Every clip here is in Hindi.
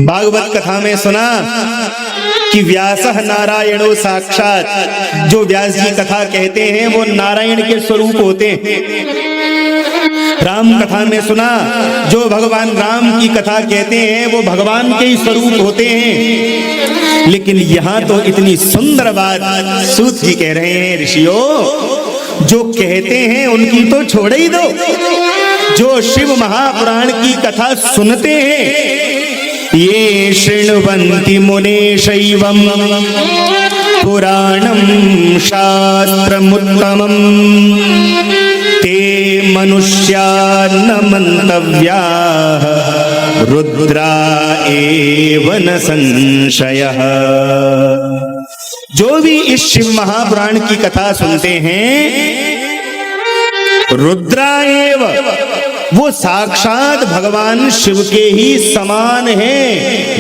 भागवत कथा में सुना कि व्यासः नारायणो साक्षात, जो व्यास जी कथा कहते हैं वो नारायण के स्वरूप होते हैं। राम कथा में सुना जो भगवान राम की कथा कहते हैं वो भगवान के ही स्वरूप होते हैं। लेकिन यहाँ तो इतनी सुंदर बात सूत जी कह रहे हैं, ऋषियों जो कहते हैं उनकी तो छोड़ ही दो, जो शिव महापुराण की कथा सुनते हैं, ये शृण्वन्ति मुने शैवम पुराणम शास्त्रमुत्तमम ते मनुष्या न मंतव्याः रुद्रा एव न संशयः। जो भी इस शिव महापुराण की कथा सुनते हैं, रुद्रा एव, वो साक्षात भगवान शिव के ही समान है,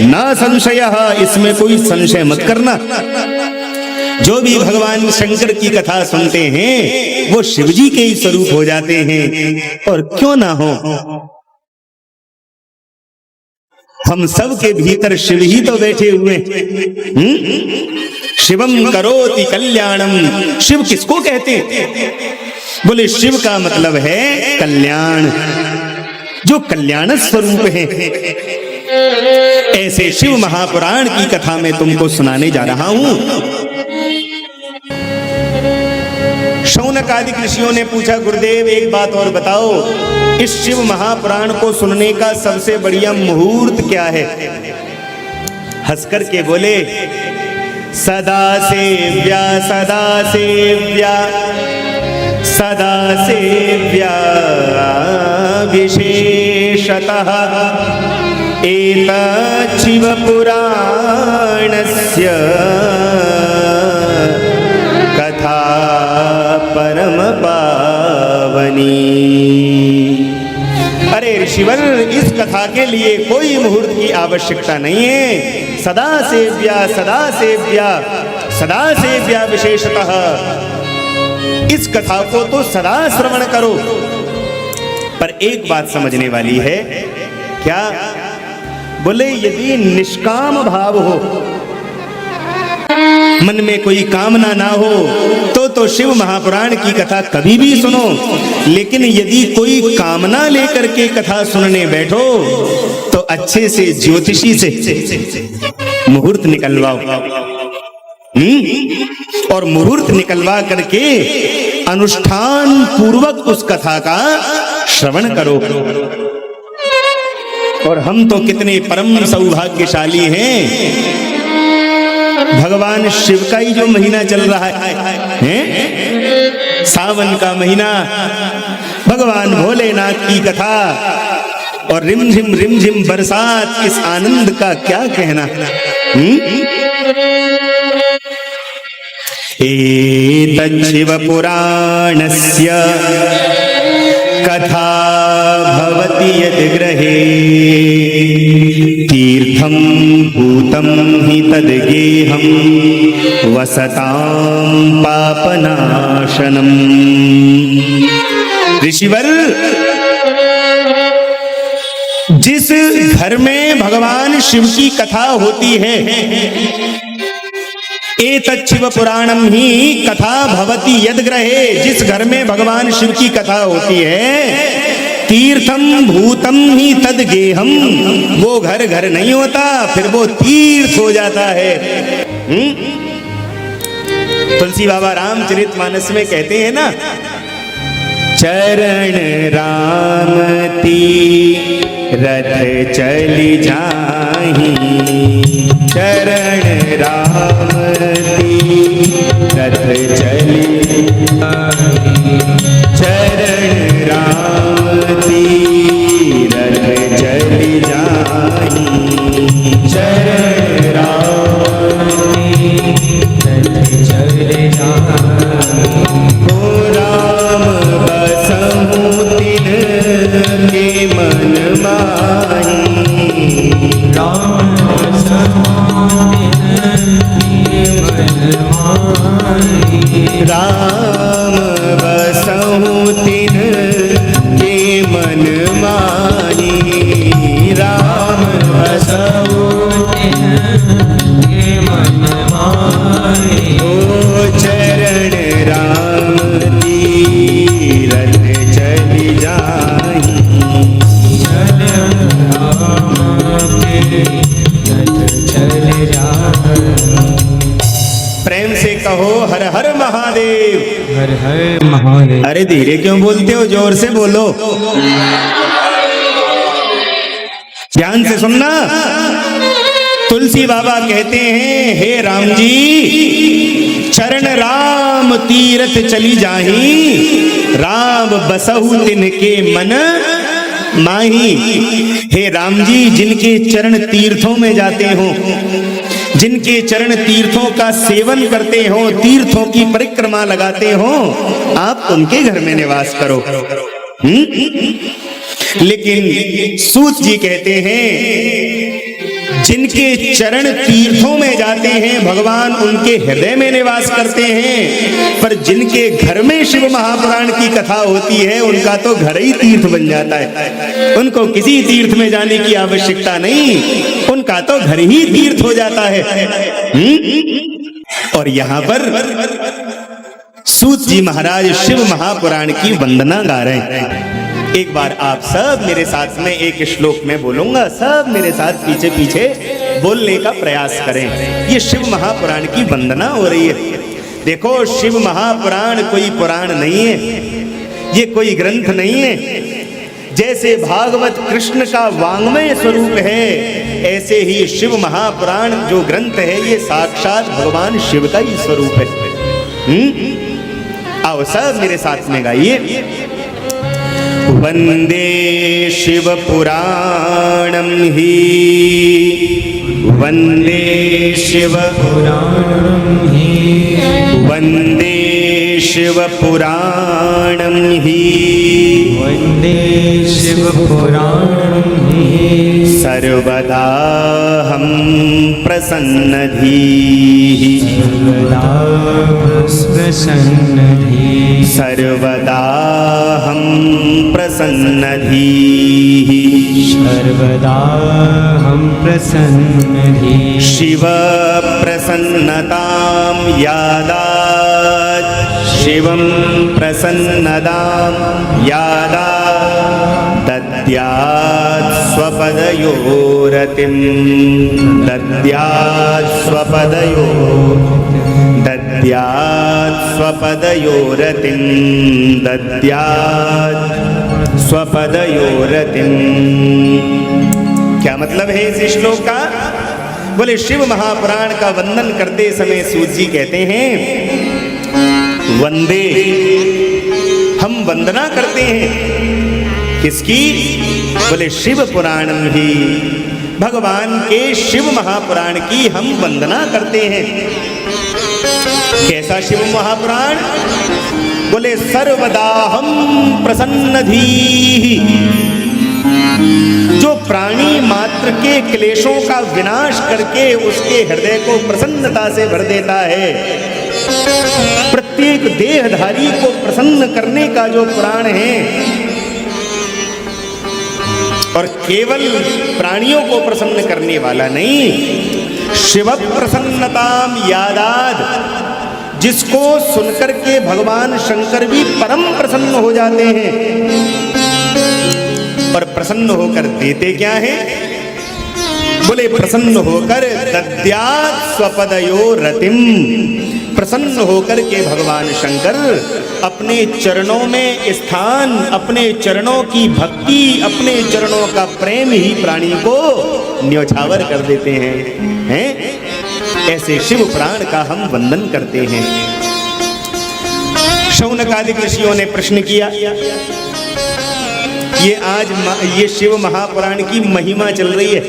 न संशयः, इसमें कोई संशय मत करना। जो भी भगवान शंकर की कथा सुनते हैं वो शिव जी के ही स्वरूप हो जाते हैं। और क्यों ना हो, हम सब के भीतर शिव ही तो बैठे हुए। शिवम करोति कल्याणम, शिव किसको कहते हैं? बोले शिव का मतलब है कल्याण, जो कल्याण स्वरूप है। ऐसे शिव महापुराण की कथा में तुमको सुनाने जा रहा हूं। शौनक आदि ऋषियों ने पूछा, गुरुदेव एक बात और बताओ, इस शिव महापुराण को सुनने का सबसे बढ़िया मुहूर्त क्या है? हंसकर के बोले, सदा सेव्या सदा सेव्या सदा सेव्या विशेषतः एतत् शिव पुराणस्य कथा परम पावनी। अरे ऋषिवर, इस कथा के लिए कोई मुहूर्त की आवश्यकता नहीं है। सदा सेव्या सदा सेव्या सदा सेव्या विशेषतः, इस कथा को तो सदा श्रवण करो। पर एक बात समझने वाली है, क्या? बोले यदि निष्काम भाव हो, मन में कोई कामना ना हो, तो शिव महापुराण की कथा कभी भी सुनो। लेकिन यदि कोई कामना लेकर के कथा सुनने बैठो तो अच्छे से ज्योतिषी से मुहूर्त निकलवाओ, और मुहूर्त निकलवा करके अनुष्ठान पूर्वक उस कथा का श्रवण करो। और हम तो कितने परम सौभाग्यशाली हैं, भगवान शिव का ही जो महीना चल रहा है, सावन का महीना, भगवान भोलेनाथ की कथा और रिमझिम बरसात, इस आनंद का क्या कहना। एतत् शिव पुराणस्य कथा भवति यद् गृहे तीर्थं भूतं हि तद्गेहं वसतां पापनाशनम्। ऋषिवर, जिस घर में भगवान शिव की कथा होती है, एतत् शिव पुराणम ही कथा भवति यद् गृहे, जिस घर में भगवान शिव की कथा होती है, तीर्थम भूतम ही तद गेहम, वो घर नहीं होता, फिर वो तीर्थ हो जाता है। तुलसी बाबा रामचरितमानस में कहते हैं ना, चरण राम तीरथ चली जाहि, चरण राम तीरथ चली जाहि, चरण राम तीरथ चली जाहि, चरण राम तीरथ चली जाहि। ओ राम बसहु तिन के मन माही, राम बसहु तिन के मन माही, राम बसहु तिन के मन माही, राम बसहु कहो हर हर महादेव। हर हर महादेव। अरे धीरे क्यों बोलते हो, जोर से बोलो, ध्यान से सुनना। तुलसी बाबा कहते हैं, हे राम जी चरण राम तीर्थ चली जाही, राम बसहु तिनके मन माही। हे राम जी जिनके चरण तीर्थों में जाते हो, जिनके चरण तीर्थों का सेवन करते हो, तीर्थों की परिक्रमा लगाते हो, आप उनके घर में निवास करो। लेकिन सूत जी कहते हैं जिनके चरण तीर्थों में जाते हैं भगवान उनके हृदय में निवास करते हैं, पर जिनके घर में शिव महापुराण की कथा होती है उनका तो घर ही तीर्थ बन जाता है, उनको किसी तीर्थ में जाने की आवश्यकता नहीं, उनका तो घर ही तीर्थ हो जाता है। और यहाँ पर सूत जी महाराज शिव महापुराण की वंदना गा रहे हैं। एक बार आप सब मेरे साथ में एक श्लोक में बोलूंगा, सब मेरे साथ पीछे पीछे बोलने का प्रयास करें। ये शिव महापुराण की वंदना हो रही है। देखो शिव महापुराण कोई पुराण नहीं है, ये कोई ग्रंथ नहीं है। जैसे भागवत कृष्ण का वांग्मय स्वरूप है, ऐसे ही शिव महापुराण जो ग्रंथ है ये साक्षात भगवान शिव का ही स्वरूप है। आओ सब मेरे साथ में गाइए। वंदे शिव पुराणम ही, वंदे शिव पुराणम ही, वंदे शिव पुराणम ही, वंदे शिव पुराणम ही, सर्वदा हम प्रसन्न धीः, सर्वदा प्रसन्न धीः, सर्वदा हम प्रसन्न धीः, सर्वदा हम प्रसन्न धीः, शिव प्रसन्नतां यादात्, शिवं प्रसन्नतां यादात्, दद्यात् स्वपदयोरतिं, दद्यात् स्वपदयो, दद्यात् स्वपदयोरतिं, दद्यात् स्वपदयोरतिं। क्या मतलब है इस श्लोक का? बोले शिव महापुराण का वंदन करते समय सूत जी कहते हैं, वंदे हम वंदना करते हैं किसकी? बोले शिव पुराणम ही, भगवान के शिव महापुराण की हम वंदना करते हैं। कैसा शिव महापुराण? बोले सर्वदा हम प्रसन्न धीः, जो प्राणी मात्र के क्लेशों का विनाश करके उसके हृदय को प्रसन्नता से भर देता है, प्रत्येक देहधारी को प्रसन्न करने का जो पुराण है, और केवल प्राणियों को प्रसन्न करने वाला नहीं, शिव प्रसन्नताम यादाद, जिसको सुनकर के भगवान शंकर भी परम प्रसन्न हो जाते हैं। और प्रसन्न होकर देते क्या है? बोले प्रसन्न होकर दद्यात् स्वपदयो रतिम, प्रसन्न होकर के भगवान शंकर अपने चरणों में स्थान, अपने चरणों की भक्ति, अपने चरणों का प्रेम ही प्राणी को न्योछावर कर देते हैं। ऐसे शिव पुराण का हम वंदन करते हैं। शौनकादिक ऋषियों ने प्रश्न किया, ये शिव महापुराण की महिमा चल रही है,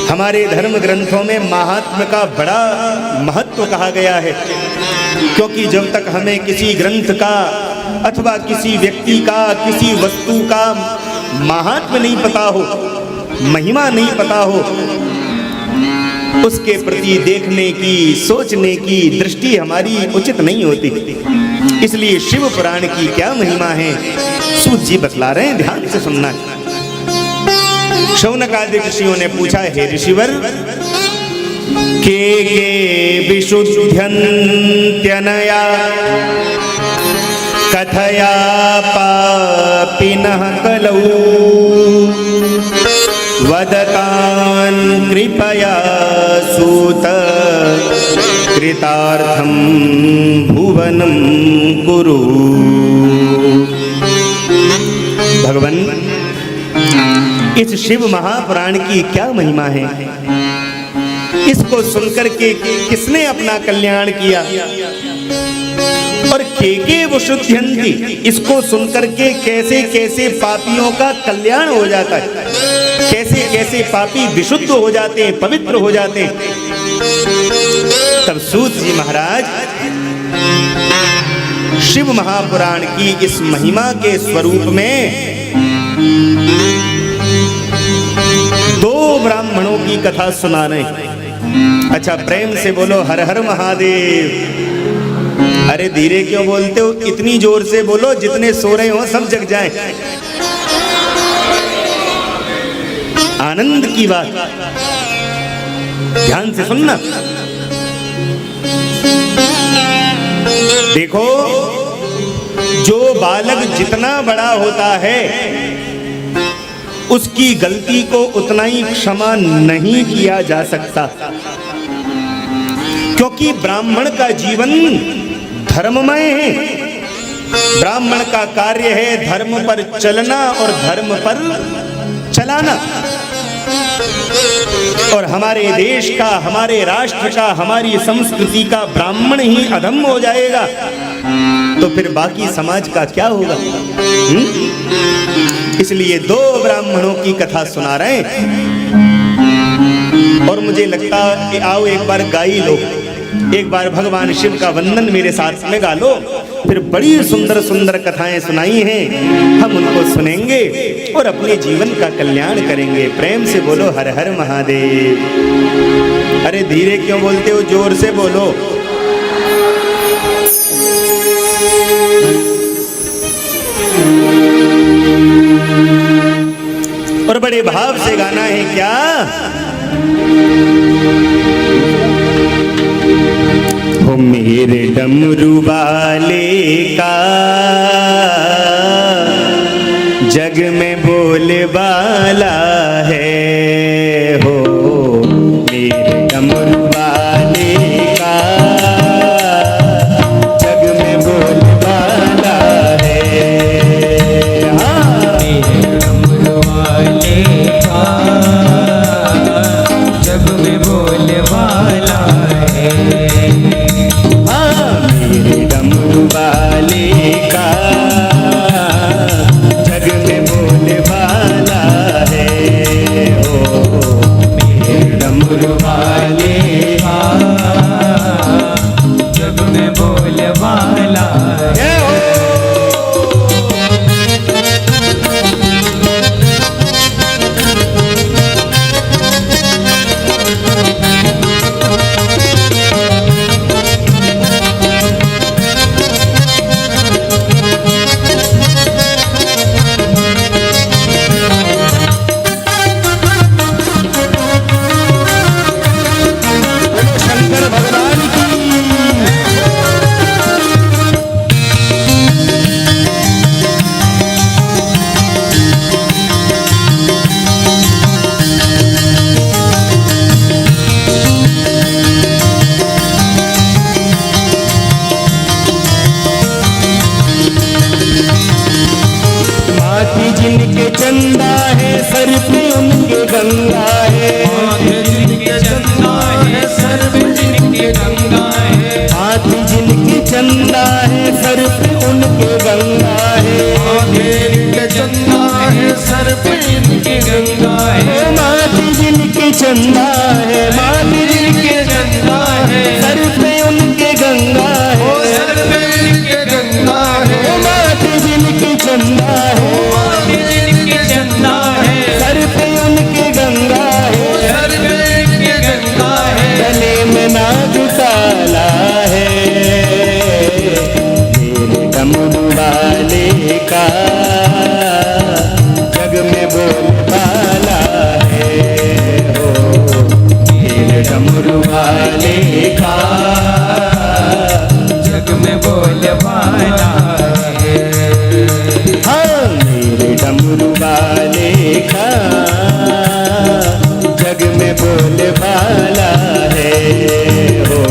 हमारे धर्म ग्रंथों में महात्म्य का बड़ा महत्व कहा गया है, क्योंकि जब तक हमें किसी ग्रंथ का अथवा किसी व्यक्ति का, किसी वस्तु का महात्म्य नहीं पता हो, महिमा नहीं पता हो, उसके प्रति देखने की, सोचने की दृष्टि हमारी उचित नहीं होती। इसलिए शिव पुराण की क्या महिमा है सूत जी बतला रहे हैं, ध्यान से सुनना। शौनकादिक ऋषियों ने पूछा, हे ऋषिवर, के विशुद्ध्यन्त्यनया कथया पापिनः कलौ, वदतान् कृपया सूत कृतार्थम भुवनम कुरु। भगवान, इस शिव महापुराण की क्या महिमा है, इसको सुनकर के किसने अपना कल्याण किया, और के वशुद्ध्यन्ति, इसको सुनकर के कैसे कैसे पापियों का कल्याण हो जाता है, कैसे कैसे पापी विशुद्ध हो जाते हैं, पवित्र हो जाते हैं। तब सूत जी महाराज शिव महापुराण की इस महिमा के स्वरूप में दो ब्राह्मणों की कथा सुना रहे हैं। अच्छा, प्रेम से बोलो हर हर महादेव। अरे धीरे क्यों बोलते हो, इतनी जोर से बोलो जितने सो रहे हो सब जग जाएं। आनंद की बात, ध्यान से सुनना। देखो, जो बालक जितना बड़ा होता है उसकी गलती को उतना ही क्षमा नहीं किया जा सकता, क्योंकि ब्राह्मण का जीवन धर्ममय है। ब्राह्मण का कार्य है धर्म पर चलना और धर्म पर चलाना। और हमारे देश का, हमारे राष्ट्र का, हमारी संस्कृति का ब्राह्मण ही अधम हो जाएगा तो फिर बाकी समाज का क्या होगा? इसलिए दो ब्राह्मणों की कथा सुना रहे हैं। और मुझे लगता है आओ एक बार गा ही लो, एक बार भगवान शिव का वंदन मेरे साथ में गा लो। फिर बड़ी सुंदर सुंदर कथाएं सुनाई हैं, हम उनको सुनेंगे और अपने जीवन का कल्याण करेंगे। प्रेम से बोलो हर हर महादेव। अरे धीरे क्यों बोलते हो, जोर से बोलो। और बड़े भाव से गाना है क्या? हो मेरे डमरू वाले का जग में बोले वाला है। हो मेरे डमरू वाले का जग में बोले वाला है। हाँ, मेरे डमरू वाले का जग में बोले वाला है। डमरू वाले का जग में बोले वाला है। ओ मेरे डमरू वाले का जग में बोले वाला है। जिनके चंदा है सर पे उनके गंगा है। जिनके चंदा है सर पे जिनके गंगा है। हाथ जिनके चंदा है सर पे उनके गंगा है। जिनके चंदा है सर पे जिनके गंगा है। माथ जिनके चंदा है, माथ जिनके चंदा है सर पे उनके गंगा है। सर पे जिनके गंगा है। माथ जिनके चंदा है, जिनके चंदा है सर पे उनके गंगा है। सर पे जिनके गंगा है। गले में नागशाला है। मेरे डमरू वाले का जग में बोले वाला है। हो मेरे डमरू वाले का जग में बोले वाला है। हाँ, मेरे डमरू वाले का जग में बोले वाला है। हो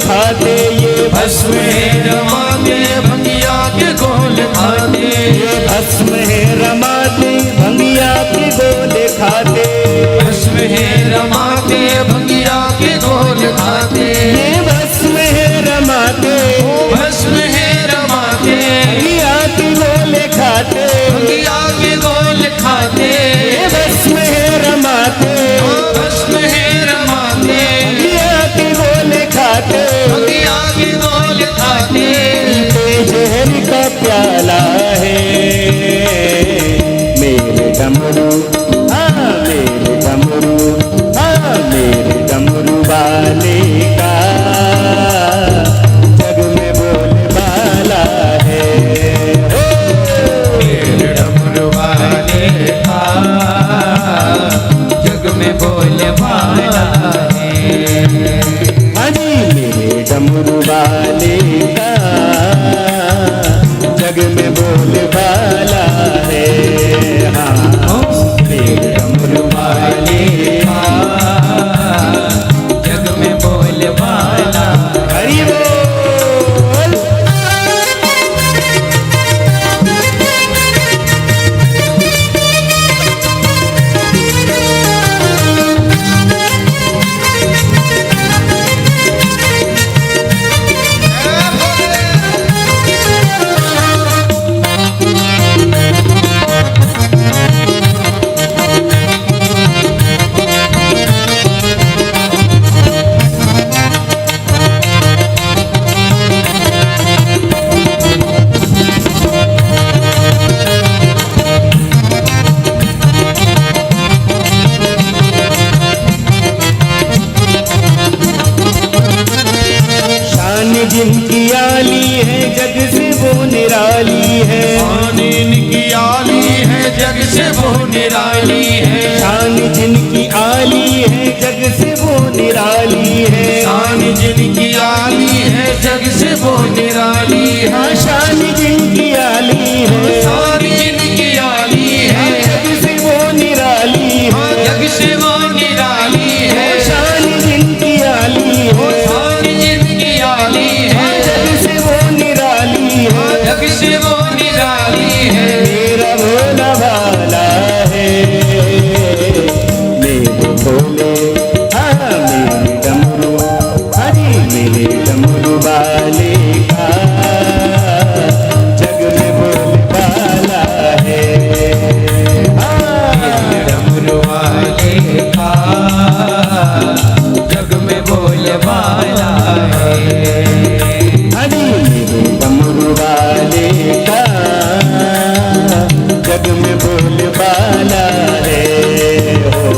खाते, ये भस्म है रमाते भंगिया के गोल खाते, भस्म है रमाते भंगिया के गोले खाते, भस्म है रमाते भंगिया के गोल खाते, ये भस्म है रमाते भस्म है रमाते भंगिया के गोले खाते, भंगिया के गोल खाते, ये भस्म है रमाते भस्म है रमाते भंगिया के गोले खाते, भंगिया के गोल खाते, जहर का प्याला है मेरे डमरू, हाँ मेरे डमरू, हाँ मेरे डमरू वाले का जग में बोले वाला है। मेरे डमरू वाले का जग में बोले वाला है। हाँ जी मेरे डमरू वाले का जग में बोले वाला है। हाँ मेरे डमरू वाले का जग में बोले वाला है। हरि बोल। शान जिनकी आली है जग से वो निराली है, शान इनकी आली है जग से वो निराली है, शान जिनकी आली है जग से वो निराली है, शान जिनकी आली है जग से वो निराली है, हाँ शान जिनकी आली है शान जिनकी आली है जग से वो निराली है, जग से वो निराली है, शान जिनकी आली है शान जिनकी आली है जग से वो निराली है, जग से वो निराली है। मेरा भोला भाला है मेरे भोले, हाँ मेरे डमरू, हाँ जी मेरे डमरू वाले का जग में बोले वाला है। हाँ डमरू वाले का जग में बोले वाला है। हाँ जी मेरे डमरू वाले का जग में बोले वाला है। हो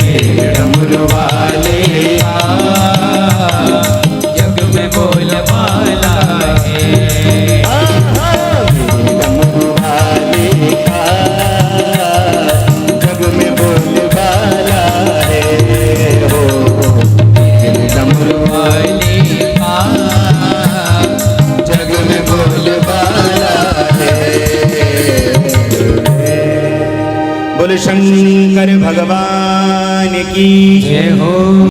मेरे डमरू वाले का जग में बोले वाला है। डमरू वाले का जग में बोले वाला है। हो डमरू वाले का जग में बोले वाला है। बोले शंकर